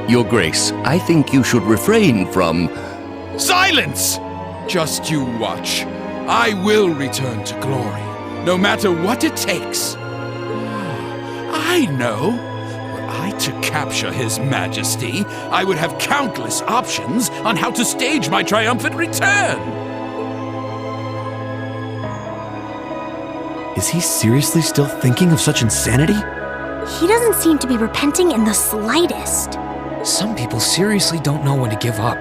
Your Grace, I think you should refrain from... Silence! Just you watch. I will return to glory, no matter what it takes. I know. Were I to capture His Majesty, I would have countless options on how to stage my triumphant return. Is he seriously still thinking of such insanity? He doesn't seem to be repenting in the slightest. Some people seriously don't know when to give up.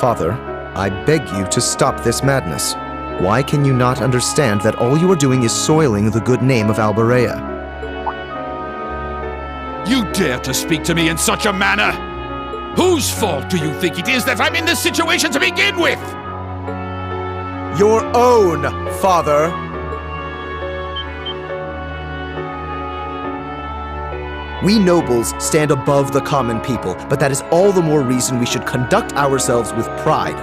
Father, I beg you to stop this madness. Why can you not understand that all you are doing is soiling the good name of Albarea? You dare to speak to me in such a manner? Whose fault do you think it is that I'm in this situation to begin with? Your own, Father! We nobles stand above the common people, but that is all the more reason we should conduct ourselves with pride.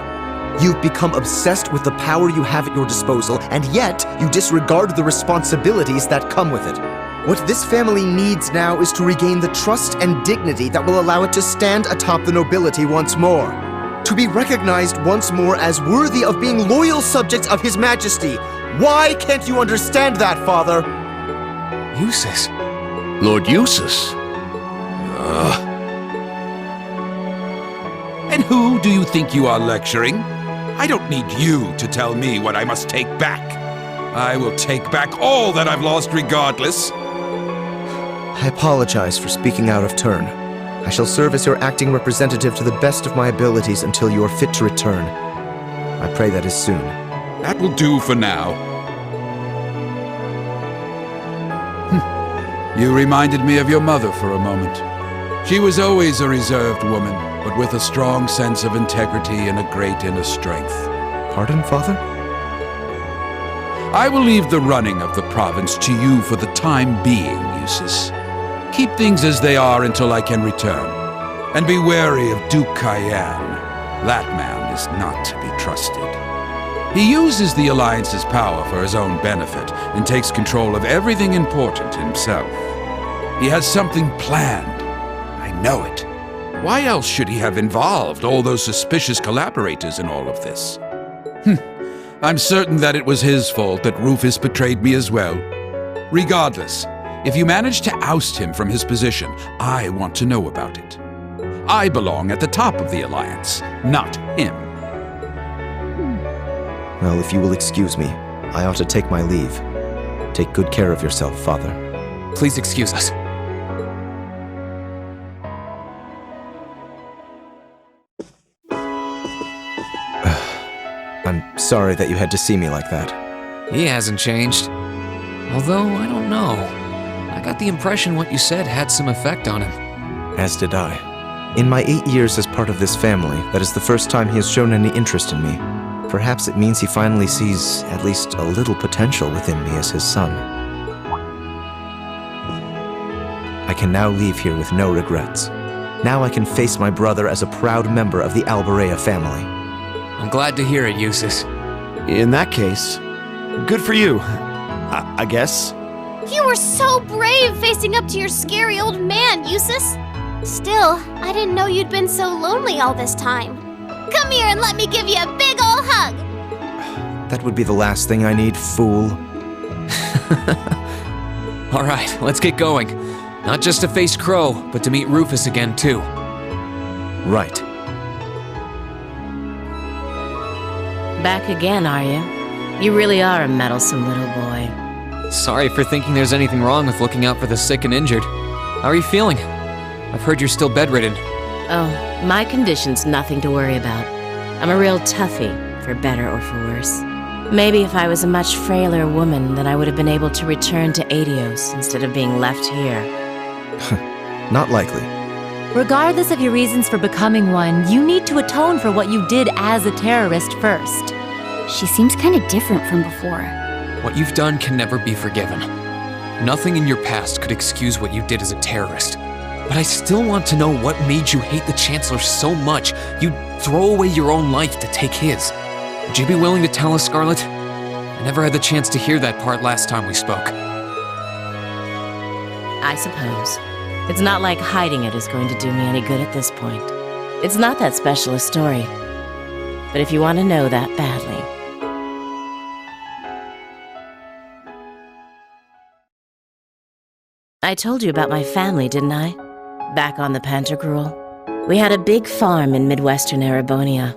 You've become obsessed with the power you have at your disposal, and yet you disregard the responsibilities that come with it. What this family needs now is to regain the trust and dignity that will allow it to stand atop the nobility once more. To be recognized once more as worthy of being loyal subjects of His Majesty. Why can't you understand that, Father? Jusis. Lord Jusis. And who do you think you are lecturing? I don't need you to tell me what I must take back. I will take back all that I've lost regardless. I apologize for speaking out of turn. I shall serve as your acting representative to the best of my abilities until you are fit to return. I pray that is soon. That will do for now. You reminded me of your mother for a moment. She was always a reserved woman, but with a strong sense of integrity and a great inner strength. Pardon, Father? I will leave the running of the province to you for the time being, Jusis. Keep things as they are until I can return. And be wary of Duke Cayenne. That man is not to be trusted. He uses the Alliance's power for his own benefit and takes control of everything important himself. He has something planned. I know it. Why else should he have involved all those suspicious collaborators in all of this? I'm certain that it was his fault that Rufus betrayed me as well. Regardless, if you manage to oust him from his position, I want to know about it. I belong at the top of the Alliance, not him. Well, if you will excuse me, I ought to take my leave. Take good care of yourself, Father. Please excuse us. I'm sorry that you had to see me like that. He hasn't changed. Although, I don't know. I got the impression what you said had some effect on him. As did I. In my 8 years as part of this family, that is the first time he has shown any interest in me. Perhaps it means he finally sees at least a little potential within me as his son. I can now leave here with no regrets. Now I can face my brother as a proud member of the Albarea family. I'm glad to hear it, Jusis. In that case, good for you, I guess. You were so brave facing up to your scary old man, Jusis. Still, I didn't know you'd been so lonely all this time. Come here and let me give you a big ol' hug. That would be the last thing I need, fool. All right, let's get going. Not just to face Crow, but to meet Rufus again, too. Right. Back again, are you? You really are a meddlesome little boy. Sorry for thinking there's anything wrong with looking out for the sick and injured. How are you feeling? I've heard you're still bedridden. Oh, my condition's nothing to worry about. I'm a real toughie, for better or for worse. Maybe if I was a much frailer woman, then I would have been able to return to Adios instead of being left here. Not likely. Regardless of your reasons for becoming one, you need to atone for what you did as a terrorist first. She seems kind of different from before. What you've done can never be forgiven. Nothing in your past could excuse what you did as a terrorist. But I still want to know what made you hate the Chancellor so much you'd throw away your own life to take his. Would you be willing to tell us, Scarlet? I never had the chance to hear that part last time we spoke. I suppose. It's not like hiding it is going to do me any good at this point. It's not that special a story. But if you want to know that badly... I told you about my family, didn't I? Back on the Pantagruel. We had a big farm in Midwestern Erebonia.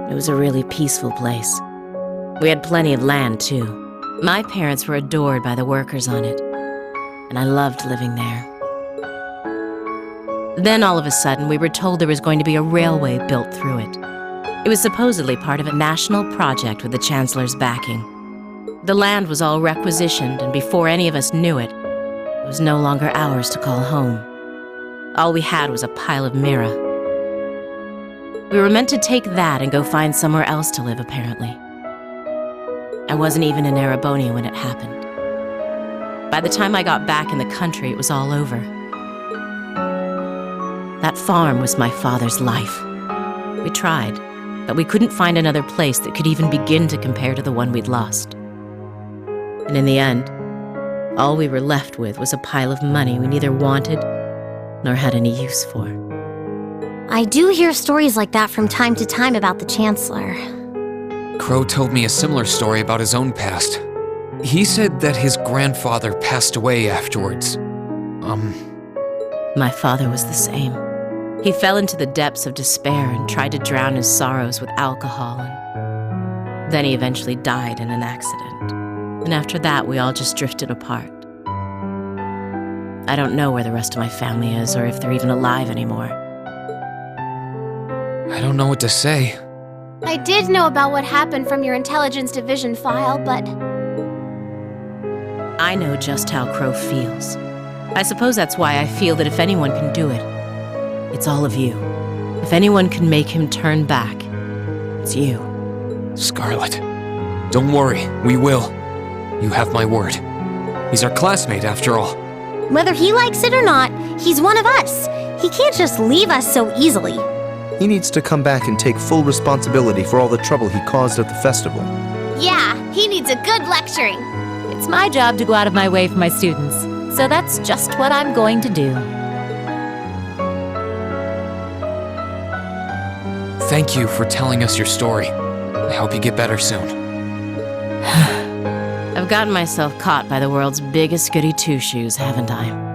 It was a really peaceful place. We had plenty of land, too. My parents were adored by the workers on it, and I loved living there. Then all of a sudden, we were told there was going to be a railway built through it. It was supposedly part of a national project with the Chancellor's backing. The land was all requisitioned, and before any of us knew it was no longer ours to call home. All we had was a pile of mirror. We were meant to take that and go find somewhere else to live, apparently. I wasn't even in Erebonia when it happened. By the time I got back in the country, it was all over. That farm was my father's life. We tried, but we couldn't find another place that could even begin to compare to the one we'd lost. And in the end, all we were left with was a pile of money we neither wanted nor had any use for. I do hear stories like that from time to time about the Chancellor. Crow told me a similar story about his own past. He said that his grandfather passed away afterwards. My father was the same. He fell into the depths of despair and tried to drown his sorrows with alcohol, and then he eventually died in an accident. And after that, we all just drifted apart. I don't know where the rest of my family is, or if they're even alive anymore. I don't know what to say. I did know about what happened from your Intelligence Division file, but... I know just how Crow feels. I suppose that's why I feel that if anyone can do it, it's all of you. If anyone can make him turn back, it's you. Scarlet, don't worry, we will. You have my word. He's our classmate, after all. Whether he likes it or not, he's one of us. He can't just leave us so easily. He needs to come back and take full responsibility for all the trouble he caused at the festival. Yeah, he needs a good lecturing. It's my job to go out of my way for my students, so that's just what I'm going to do. Thank you for telling us your story. I hope you get better soon. I've gotten myself caught by the world's biggest goody two-shoes, haven't I?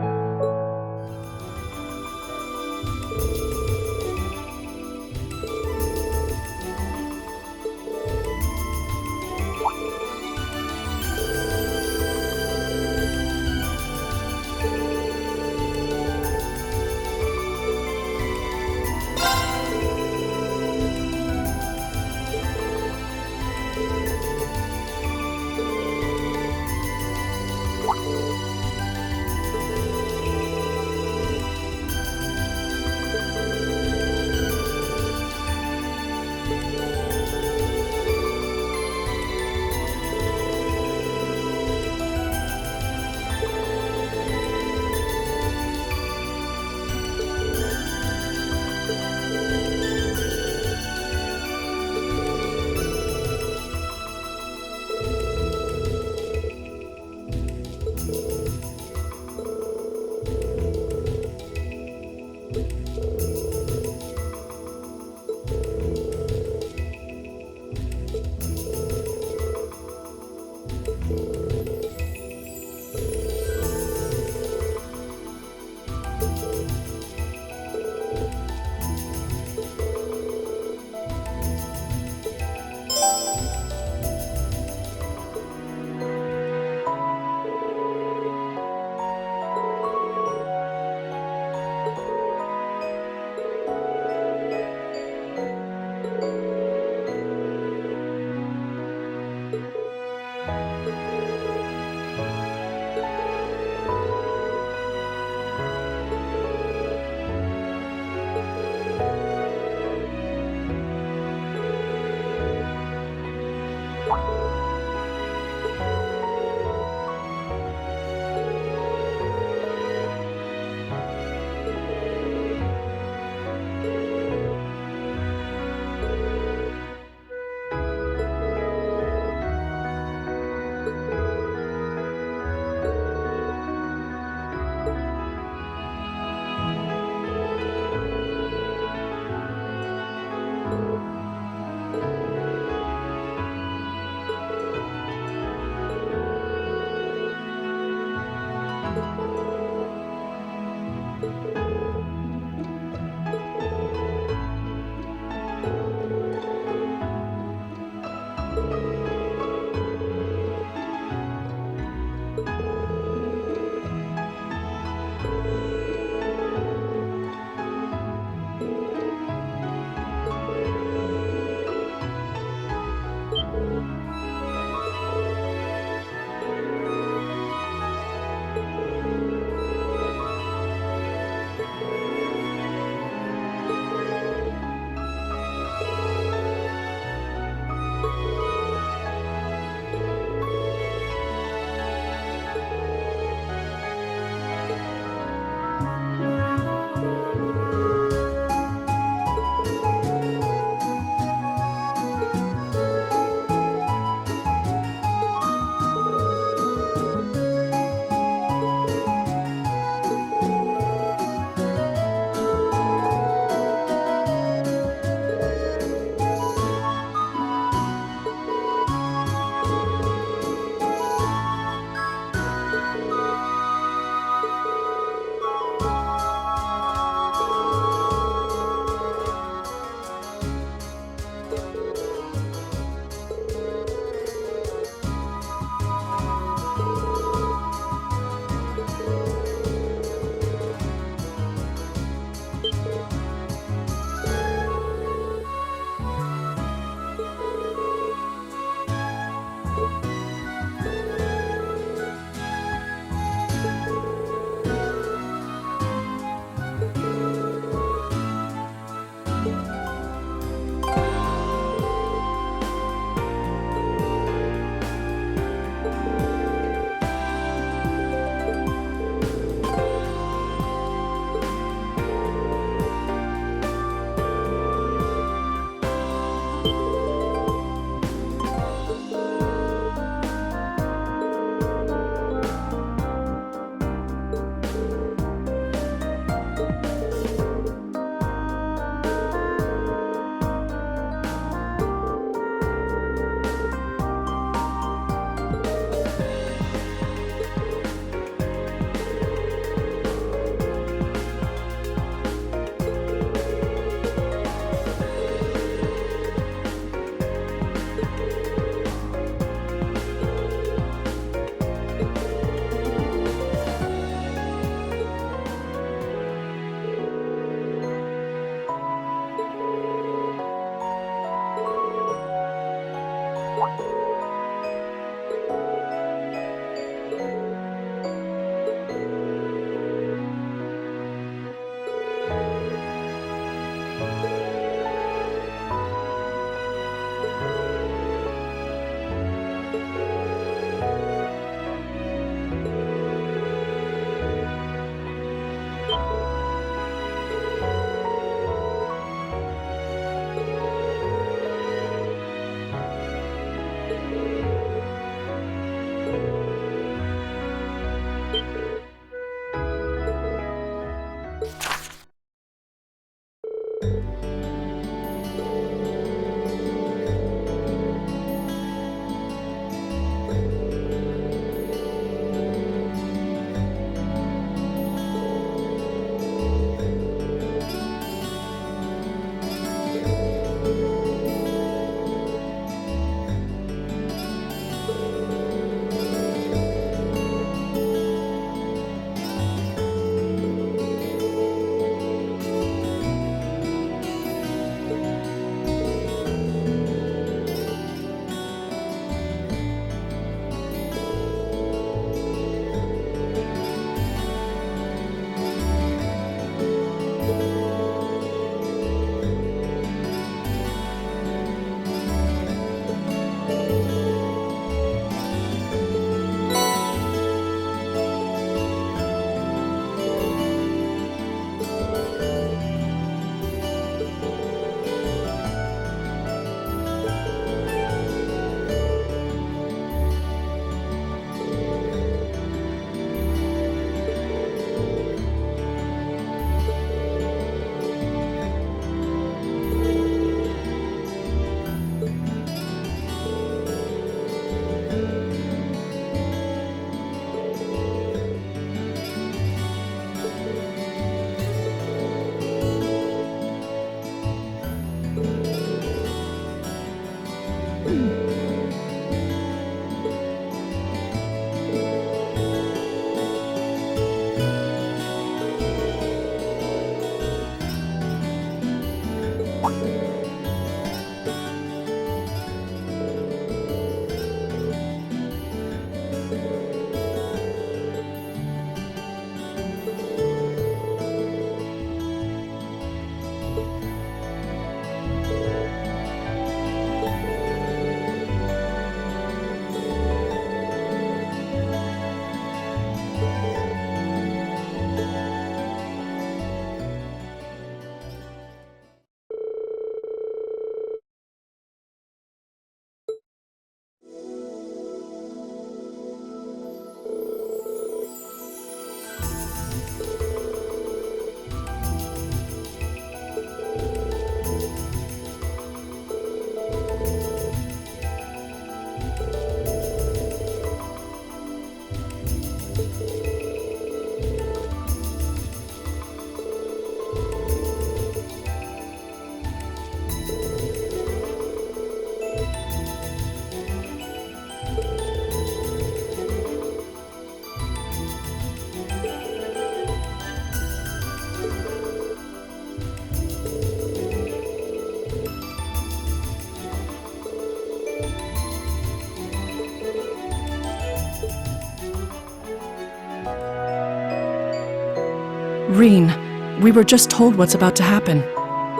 Rean, we were just told what's about to happen.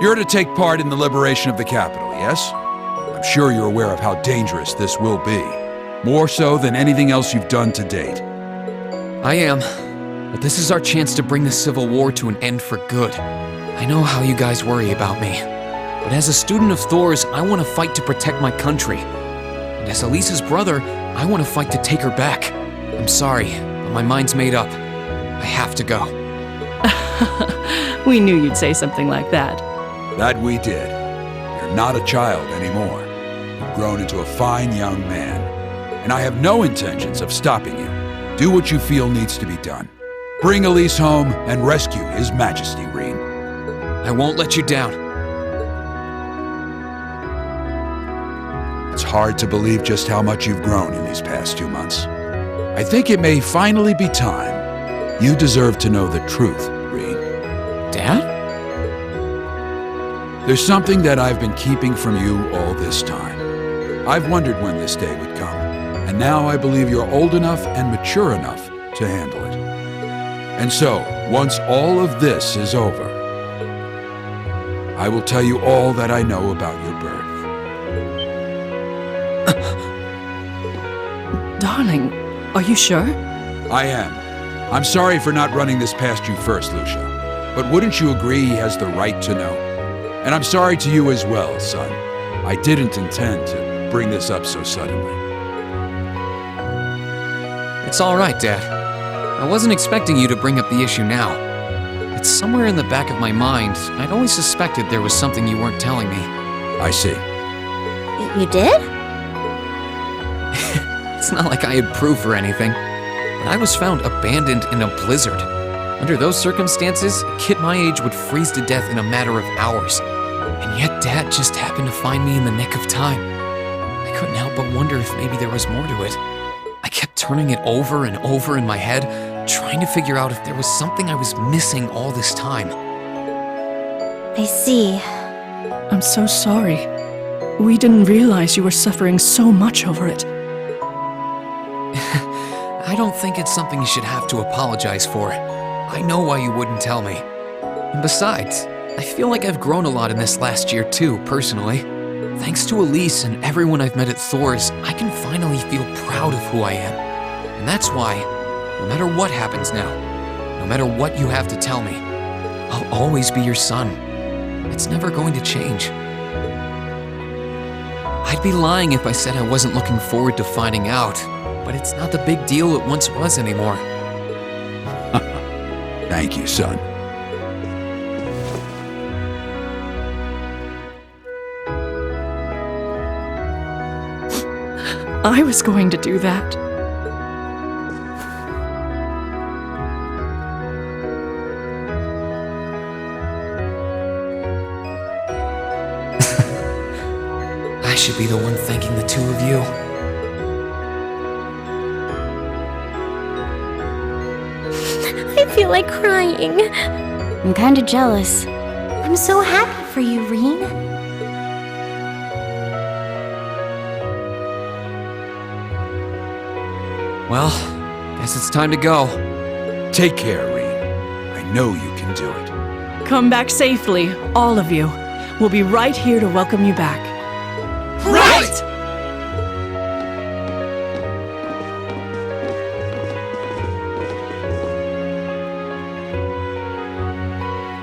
You're to take part in the liberation of the capital, yes? I'm sure you're aware of how dangerous this will be. More so than anything else you've done to date. I am. But this is our chance to bring the Civil War to an end for good. I know how you guys worry about me. But as a student of Thor's, I want to fight to protect my country. And as Elise's brother, I want to fight to take her back. I'm sorry, but my mind's made up. I have to go. We knew you'd say something like that. That we did. You're not a child anymore. You've grown into a fine young man. And I have no intentions of stopping you. Do what you feel needs to be done. Bring Elise home and rescue His Majesty, Rean. I won't let you down. It's hard to believe just how much you've grown in these past 2 months. I think it may finally be time. You deserve to know the truth, Rean. Dad? There's something that I've been keeping from you all this time. I've wondered when this day would come, and now I believe you're old enough and mature enough to handle it. And so, once all of this is over, I will tell you all that I know about your birth. Darling, are you sure? I am. I'm sorry for not running this past you first, Lucia. But wouldn't you agree he has the right to know? And I'm sorry to you as well, son. I didn't intend to bring this up so suddenly. It's all right, Dad. I wasn't expecting you to bring up the issue now. It's somewhere in the back of my mind. I'd always suspected there was something you weren't telling me. I see. You did? It's not like I had proof or anything, but I was found abandoned in a blizzard. Under those circumstances, a kid my age would freeze to death in a matter of hours. And yet Dad just happened to find me in the nick of time. I couldn't help but wonder if maybe there was more to it. I kept turning it over and over in my head, trying to figure out if there was something I was missing all this time. I see. I'm so sorry. We didn't realize you were suffering so much over it. I don't think it's something you should have to apologize for. I know why you wouldn't tell me. And besides, I feel like I've grown a lot in this last year too, personally. Thanks to Elise and everyone I've met at Thor's, I can finally feel proud of who I am. And that's why, no matter what happens now, no matter what you have to tell me, I'll always be your son. It's never going to change. I'd be lying if I said I wasn't looking forward to finding out, but it's not the big deal it once was anymore. Thank you, son. I was going to do that. I should be the one thanking the two of you. I feel like crying. I'm kinda jealous. I'm so happy for you, Rean. Well, guess it's time to go. Take care, Rean. I know you can do it. Come back safely, all of you. We'll be right here to welcome you back. Right!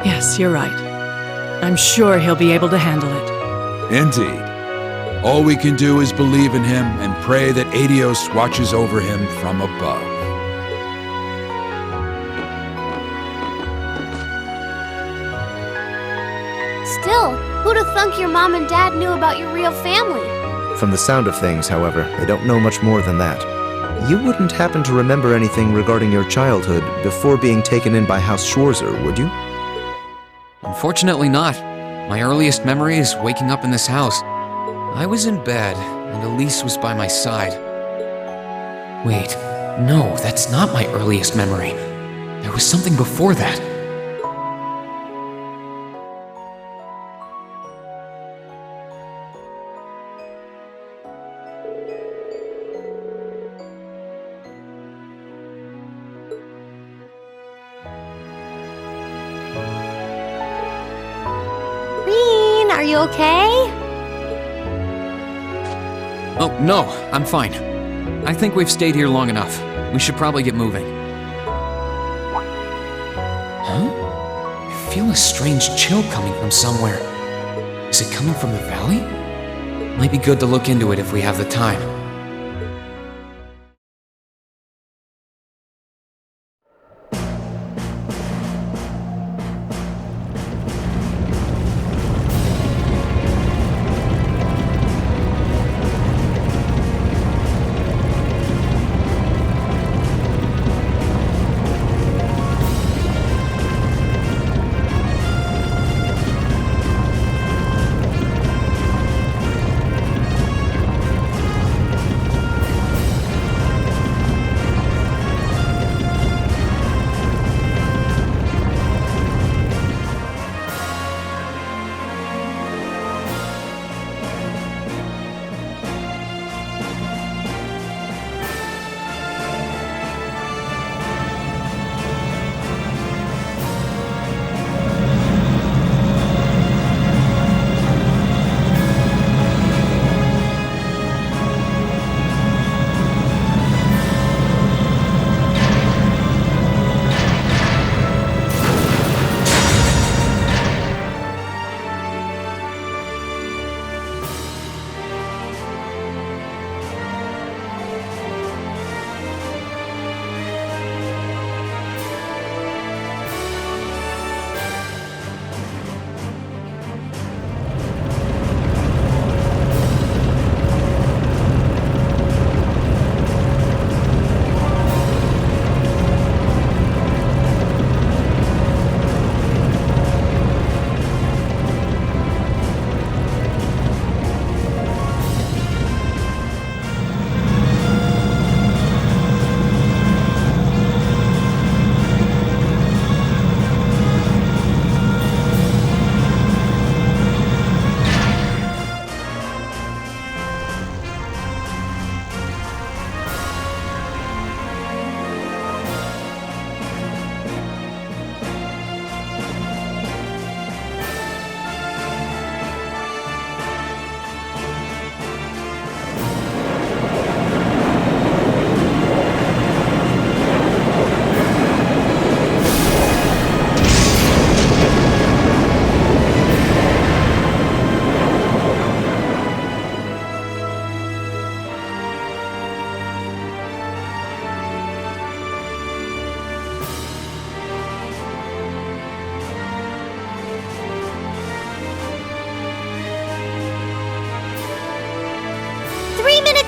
Yes, you're right. I'm sure he'll be able to handle it. Indeed. All we can do is believe in him and pray that Adios watches over him from above. Still, who'd have thunk your mom and dad knew about your real family? From the sound of things, however, they don't know much more than that. You wouldn't happen to remember anything regarding your childhood before being taken in by House Schwarzer, would you? Unfortunately not. My earliest memory is waking up in this house. I was in bed, and Elise was by my side. Wait, no, that's not my earliest memory. There was something before that. Are you okay? Oh, no, I'm fine. I think we've stayed here long enough. We should probably get moving. Huh? I feel a strange chill coming from somewhere. Is it coming from the valley? Might be good to look into it if we have the time.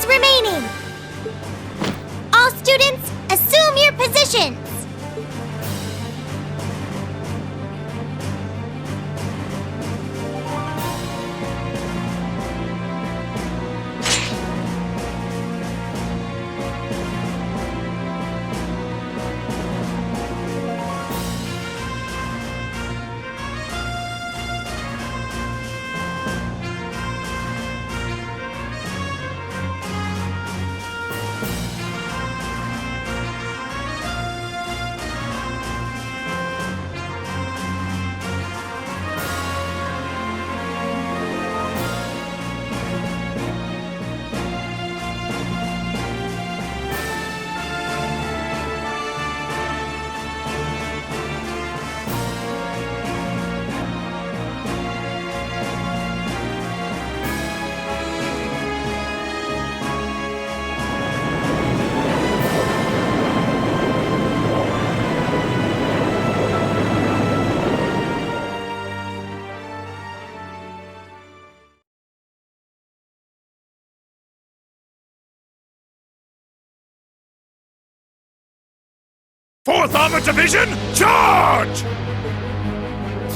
Remaining. All students, assume your positions. Fourth Armored Division, charge!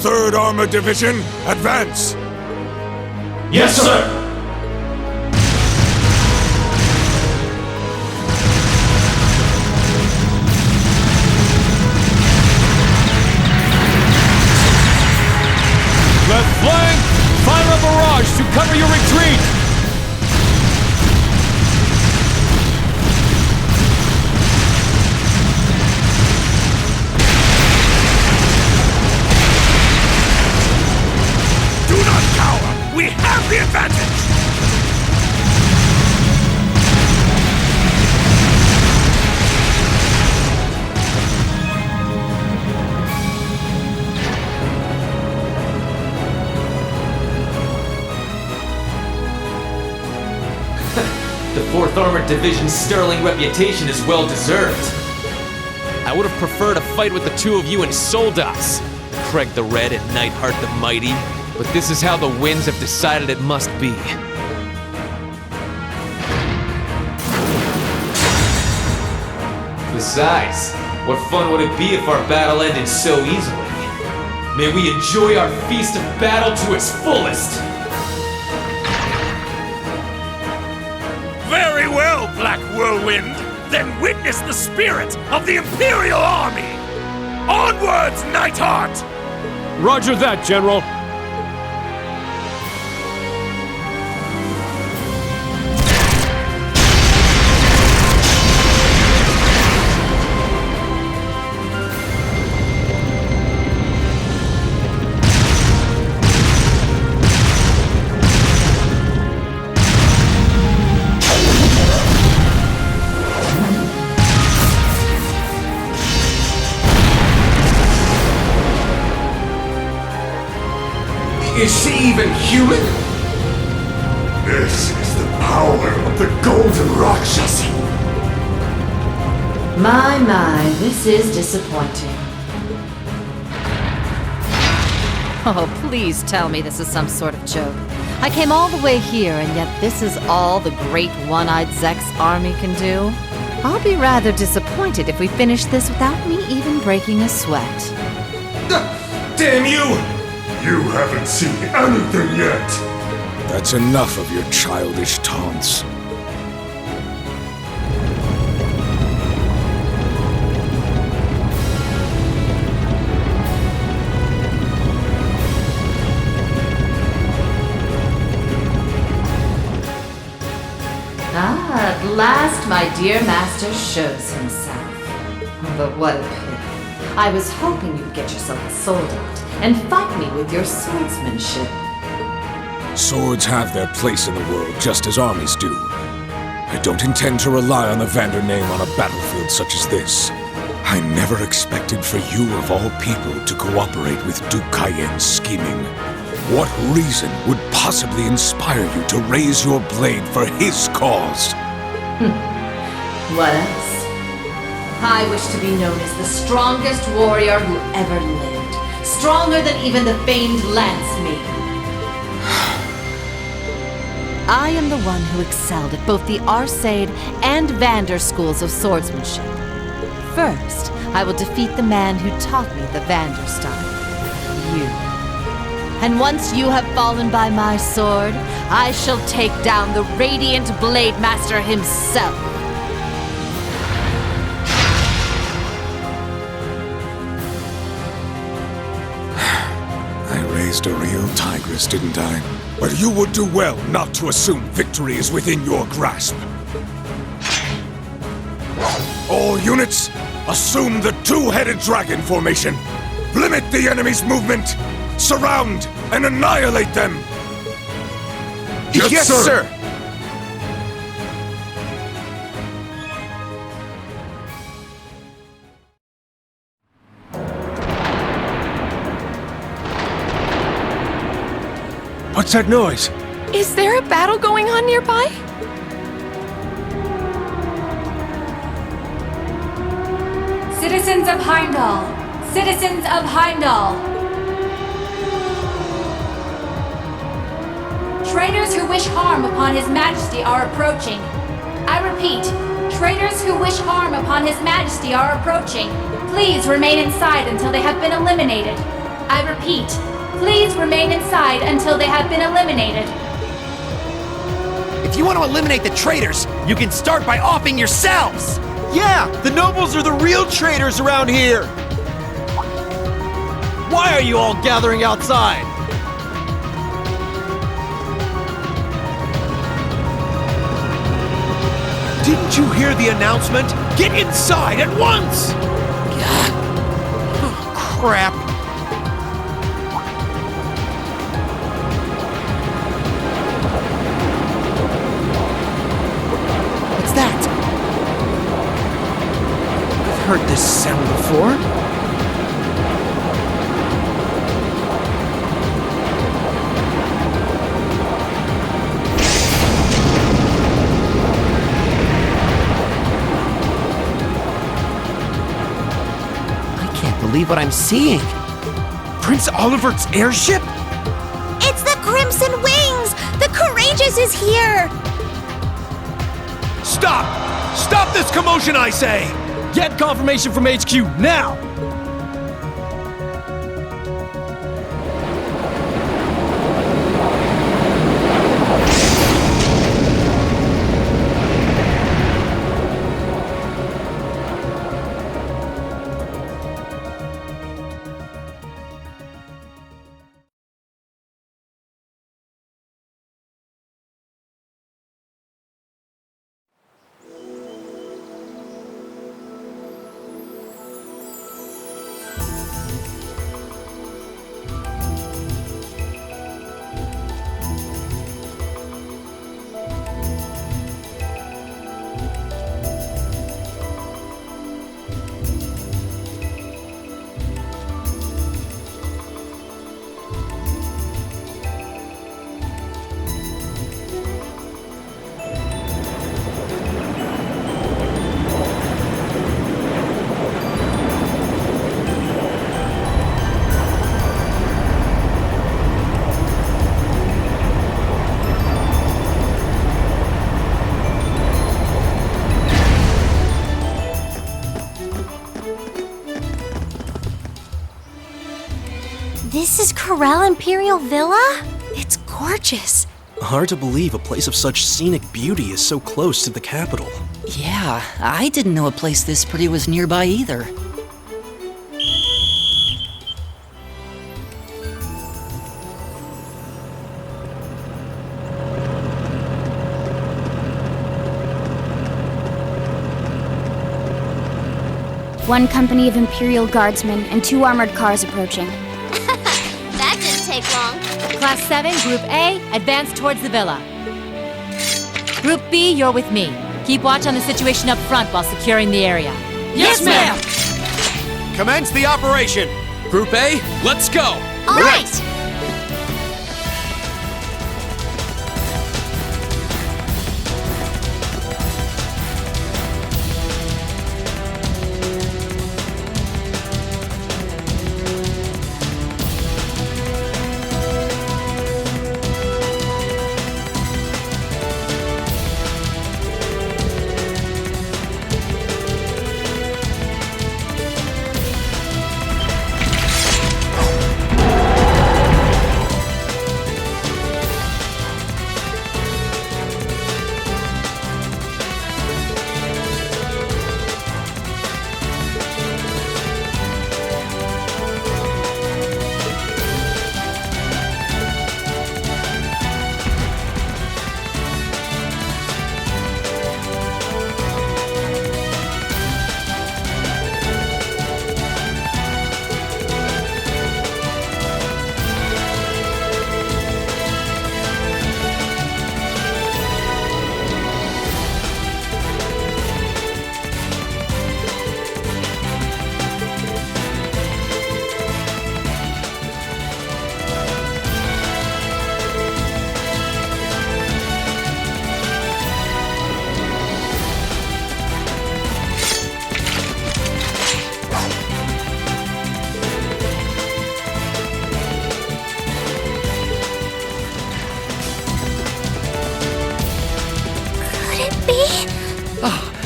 Third Armored Division, advance! Yes, sir! Left flank, fire a barrage to cover your retreat! Do not cower! division's sterling reputation is well deserved. I would have preferred a fight with the two of you in Soldas, Craig the Red and Nightheart the Mighty, but this is how the winds have decided it must be. Besides, what fun would it be if our battle ended so easily? May we enjoy our feast of battle to its fullest! Very well, Black Whirlwind! Then witness the spirit of the Imperial Army! Onwards, Nightheart! Roger that, General. Is she even human? This is the power of the Golden Rakshasi. My, this is disappointing. Oh, please tell me this is some sort of joke. I came all the way here, and yet this is all the great One-Eyed Zek's army can do? I'll be rather disappointed if we finish this without me even breaking a sweat. Damn you! You haven't seen anything yet! That's enough of your childish taunts. At last my dear master shows himself. But what a pity. I was hoping you'd get yourself a sword out and fight me with your swordsmanship. Swords have their place in the world just as armies do. I don't intend to rely on the Vander name on a battlefield such as this. I never expected for you of all people to cooperate with Duke Cayenne's scheming. What reason would possibly inspire you to raise your blade for his cause? What else? I wish to be known as the strongest warrior who ever lived. Stronger than even the famed Lance-me. I am the one who excelled at both the Arseid and Vander schools of swordsmanship. First, I will defeat the man who taught me the Vander style. You. And once you have fallen by my sword, I shall take down the Radiant Blade Master himself. Raised a real tigress, didn't I? But you would do well not to assume victory is within your grasp. All units, assume the two-headed dragon formation. Limit the enemy's movement. Surround and annihilate them. Yes, sir! What's that noise? Is there a battle going on nearby? Citizens of Heimdall! Citizens of Heimdall! Traitors who wish harm upon His Majesty are approaching. I repeat, traitors who wish harm upon His Majesty are approaching. Please remain inside until they have been eliminated. I repeat, please remain inside until they have been eliminated. If you want to eliminate the traitors, you can start by offing yourselves! Yeah! The nobles are the real traitors around here! Why are you all gathering outside? Didn't you hear the announcement? Get inside at once! Oh, crap. What's that? I've heard this sound before. believe what I'm seeing. Prince Olivert's airship? It's the Crimson Wings! The Courageous is here! Stop! Stop this commotion, I say! Get confirmation from HQ, now! This is Karel Imperial Villa? It's gorgeous. Hard to believe a place of such scenic beauty is so close to the capital. Yeah, I didn't know a place this pretty was nearby either. One company of Imperial Guardsmen and 2 armored cars approaching. That didn't take long. Class 7, Group A, advance towards the villa. Group B, you're with me. Keep watch on the situation up front while securing the area. Yes, ma'am! Commence the operation! Group A, let's go! All right.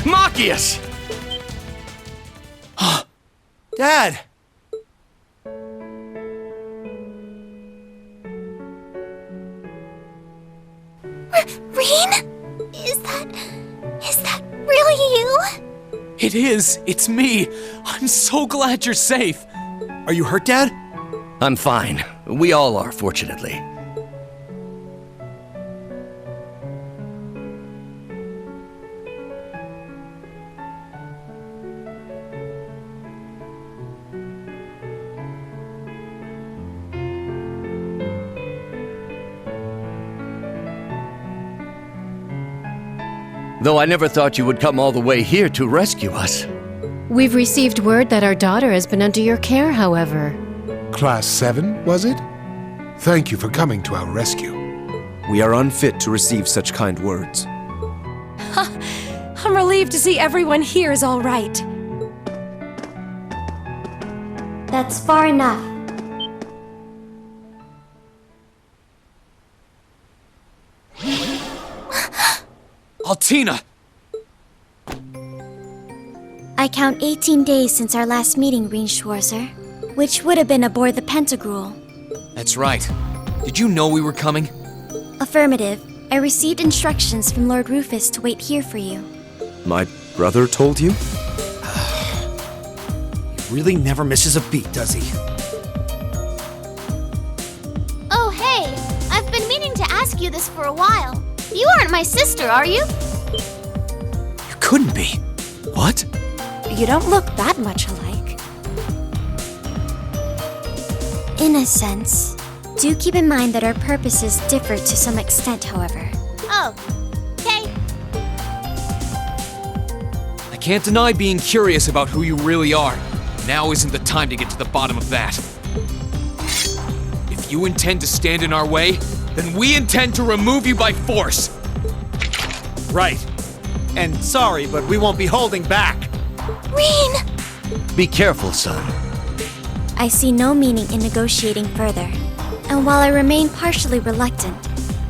Machias! Dad! Rean? Is that really you? It is! It's me! I'm so glad you're safe! Are you hurt, Dad? I'm fine. We all are, fortunately. Though I never thought you would come all the way here to rescue us. We've received word that our daughter has been under your care, however. Class 7, was it? Thank you for coming to our rescue. We are unfit to receive such kind words. I'm relieved to see everyone here is all right. That's far enough. Altina! I count 18 days since our last meeting, Rean Schwarzer, which would have been aboard the Pentagrul. That's right. Did you know we were coming? Affirmative. I received instructions from Lord Rufus to wait here for you. My brother told you? He really never misses a beat, does he? Oh, hey! I've been meaning to ask you this for a while. You aren't my sister, are you? You couldn't be. What? You don't look that much alike. In a sense. Do keep in mind that our purposes differ to some extent, however. Oh, okay. I can't deny being curious about who you really are. Now isn't the time to get to the bottom of that. If you intend to stand in our way, then we intend to remove you by force. Right. And sorry, but we won't be holding back. Rean! Be careful, son. I see no meaning in negotiating further. And while I remain partially reluctant,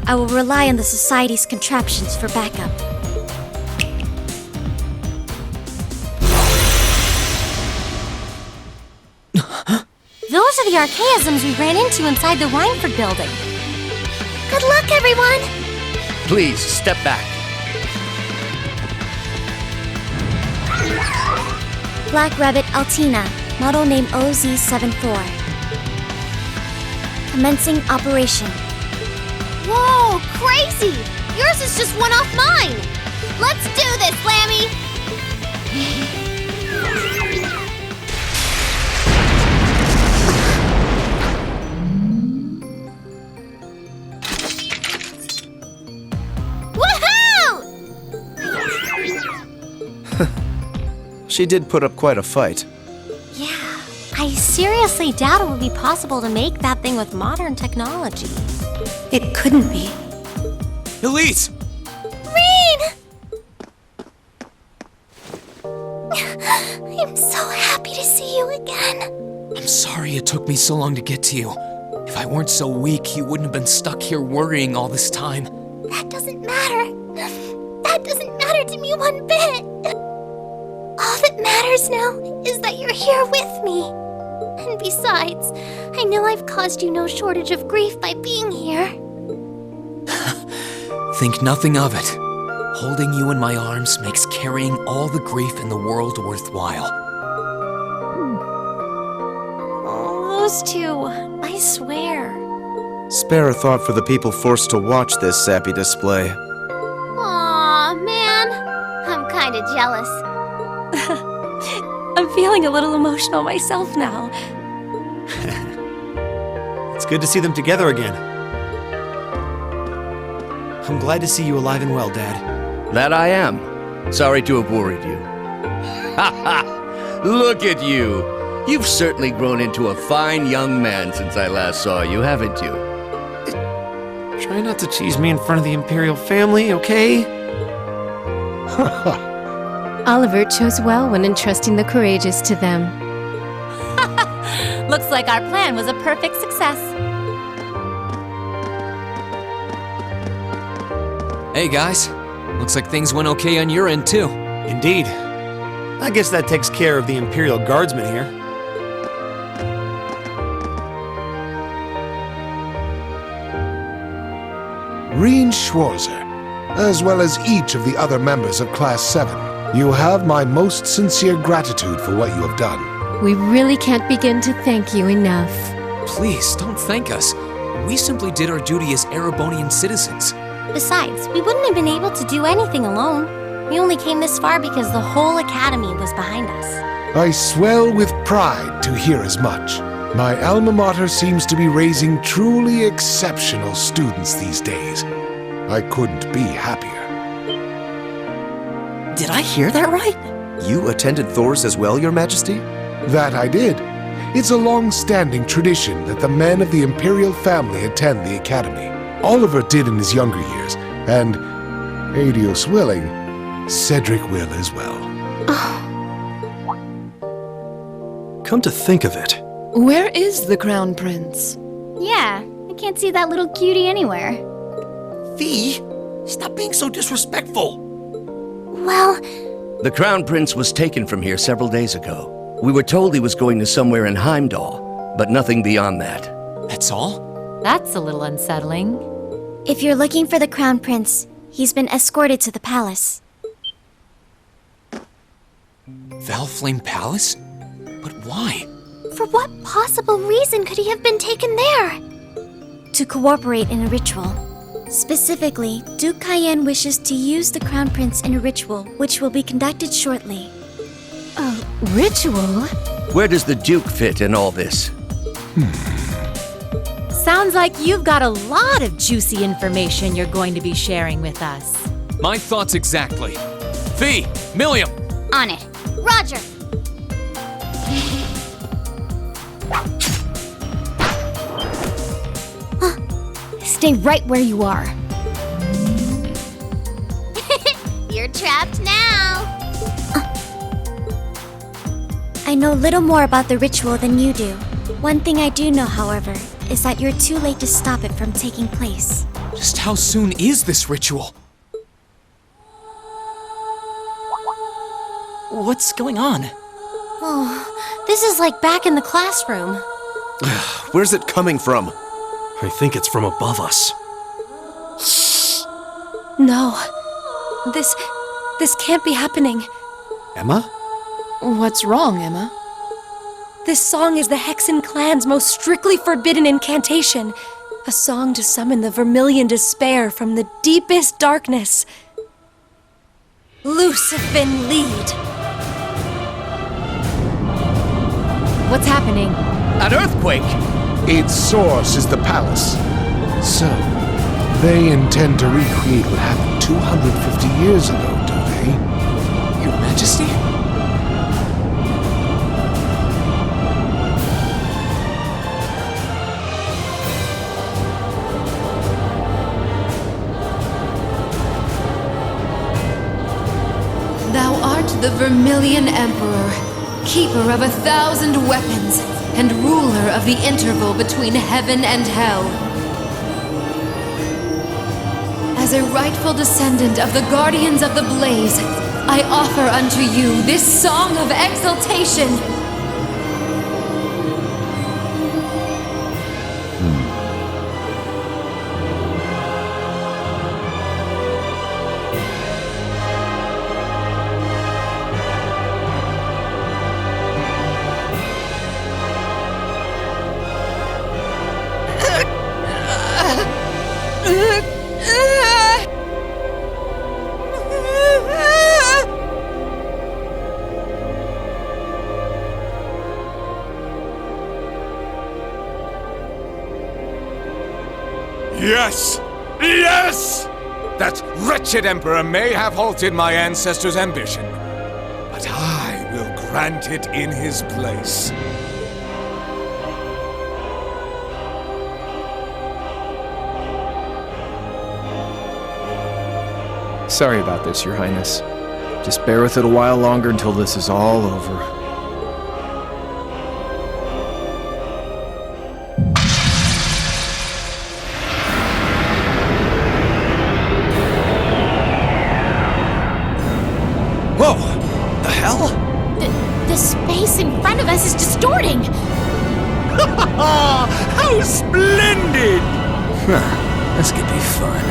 I will rely on the Society's contraptions for backup. Those are the archaisms we ran into inside the Reinford building. Good luck, everyone! Please, step back. Black Rabbit Altina, model name OZ74. Commencing operation. Whoa, crazy! Yours is just one off mine! Let's do this, Lammy! She did put up quite a fight. Yeah, I seriously doubt it would be possible to make that thing with modern technology. It couldn't be. Elise! Rean! I'm so happy to see you again. I'm sorry it took me so long to get to you. If I weren't so weak, you wouldn't have been stuck here worrying all this time. That doesn't matter. That doesn't matter to me one bit. All that matters now is that you're here with me. And besides, I know I've caused you no shortage of grief by being here. Think nothing of it. Holding you in my arms makes carrying all the grief in the world worthwhile. Oh, those two, I swear. Spare a thought for the people forced to watch this sappy display. Aw, man. I'm kinda jealous. I'm feeling a little emotional myself now. It's good to see them together again. I'm glad to see you alive and well, Dad. That I am. Sorry to have worried you. Ha ha! Look at you! You've certainly grown into a fine young man since I last saw you, haven't you? Try not to tease me in front of the Imperial family, okay? Oliver chose well when entrusting the courageous to them. Looks like our plan was a perfect success. Hey guys, looks like things went okay on your end too. Indeed. I guess that takes care of the Imperial Guardsmen here. Rean Schwarzer, as well as each of the other members of Class 7, you have my most sincere gratitude for what you have done. We really can't begin to thank you enough. Please, don't thank us. We simply did our duty as Erebonian citizens. Besides, we wouldn't have been able to do anything alone. We only came this far because the whole academy was behind us. I swell with pride to hear as much. My alma mater seems to be raising truly exceptional students these days. I couldn't be happier. Did I hear that right? You attended Thor's as well, Your Majesty? That I did. It's a long-standing tradition that the men of the Imperial family attend the Academy. Oliver did in his younger years, and, Adios willing, Cedric will as well. Come to think of it, Where is the Crown Prince? Yeah, I can't see that little cutie anywhere. Fee, stop being so disrespectful. Well, The Crown Prince was taken from here several days ago. We were told he was going to somewhere in Heimdall, but nothing beyond that. That's all? That's a little unsettling. if you're looking for the Crown Prince, he's been escorted to the palace. Valflame Palace? But why? For what possible reason could he have been taken there? To cooperate in a ritual. Specifically, Duke Cayenne wishes to use the Crown Prince in a ritual, which will be conducted shortly. A ritual? Where does the Duke fit in all this? Sounds like you've got a lot of juicy information you're going to be sharing with us. My thoughts exactly. Fee! Milliam! On it. Roger! Stay right where you are. You're trapped now! I know little more about the ritual than you do. One thing I do know, however, is that you're too late to stop it from taking place. Just how soon is this ritual? What's going on? Oh, this is like back in the classroom. Where's it coming from? I think it's from above us. No. This can't be happening. Emma? What's wrong, Emma? This song is the Hexen clan's most strictly forbidden incantation. A song to summon the vermilion despair from the deepest darkness. Lucifin lead. What's happening? An earthquake! Its source is the palace. So, they intend to recreate what happened 250 years ago, do they? Your Majesty? Thou art the Vermilion Emperor, keeper of 1,000 weapons, and ruler of the interval between heaven and hell. As a rightful descendant of the Guardians of the Blaze, I offer unto you this song of exaltation. Yes! Yes! That wretched emperor may have halted my ancestors' ambition, but I will grant it in his place. Sorry about this, Your Highness. Just bear with it a while longer until this is all over. Whoa! The hell? The space in front of us is distorting! How splendid! This could be fun.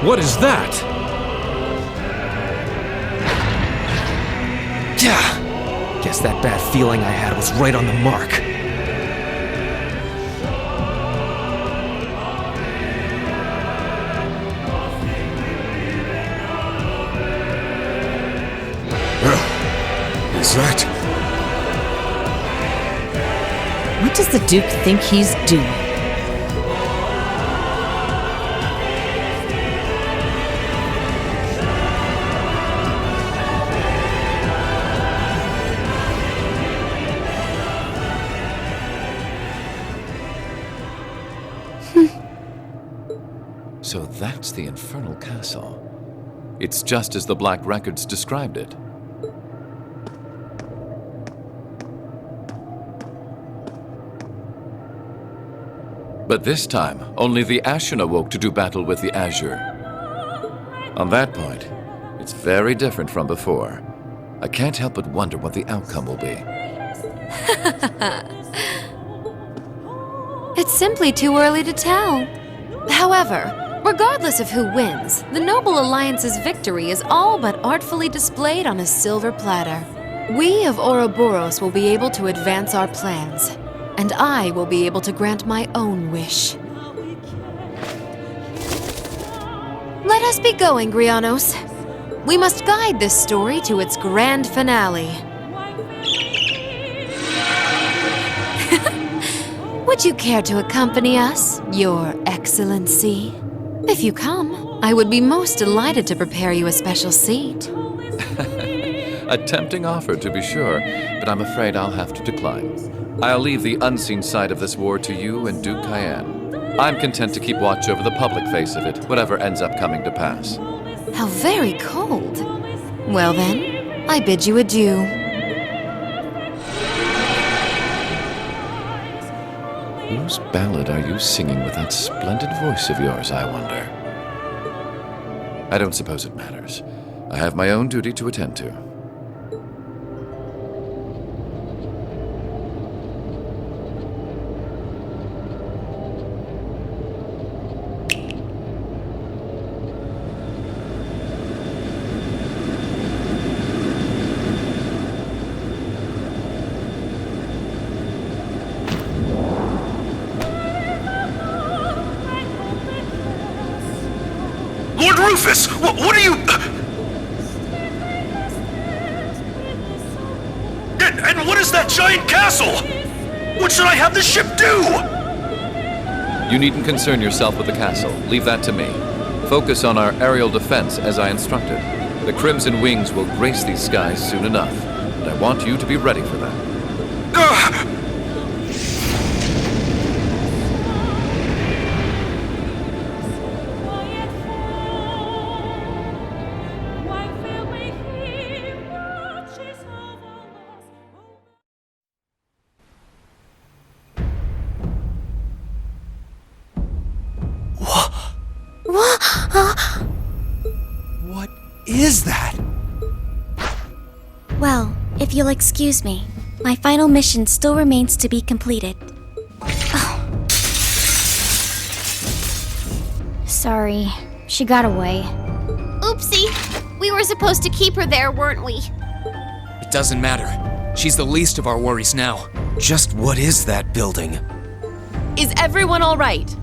What is that? Yeah. Guess that bad feeling I had was right on the mark. Is that? What does the Duke think he's doing? So that's the Infernal Castle. It's just as the Black Records described it. But this time, only the Ashen awoke to do battle with the Azure. On that point, it's very different from before. I can't help but wonder what the outcome will be. It's simply too early to tell. However, regardless of who wins, the Noble Alliance's victory is all but artfully displayed on a silver platter. We of Ouroboros will be able to advance our plans, and I will be able to grant my own wish. Let us be going, Grianos. We must guide this story to its grand finale. Would you care to accompany us, Your Excellency? If you come, I would be most delighted to prepare you a special seat. A tempting offer, to be sure, but I'm afraid I'll have to decline. I'll leave the unseen side of this war to you and Duke Cayenne. I'm content to keep watch over the public face of it, whatever ends up coming to pass. How very cold. Well then, I bid you adieu. Whose ballad are you singing with that splendid voice of yours, I wonder? I don't suppose it matters. I have my own duty to attend to. Lord Rufus! What are you... And what is that giant castle? What should I have the ship do? You needn't concern yourself with the castle. Leave that to me. Focus on our aerial defense as I instructed. The Crimson Wings will grace these skies soon enough, and I want you to be ready for that. What is that? Well, if you'll excuse me, my final mission still remains to be completed. Oh. Sorry, she got away. Oopsie! We were supposed to keep her there, weren't we? It doesn't matter. She's the least of our worries now. Just what is that building? Is everyone all right?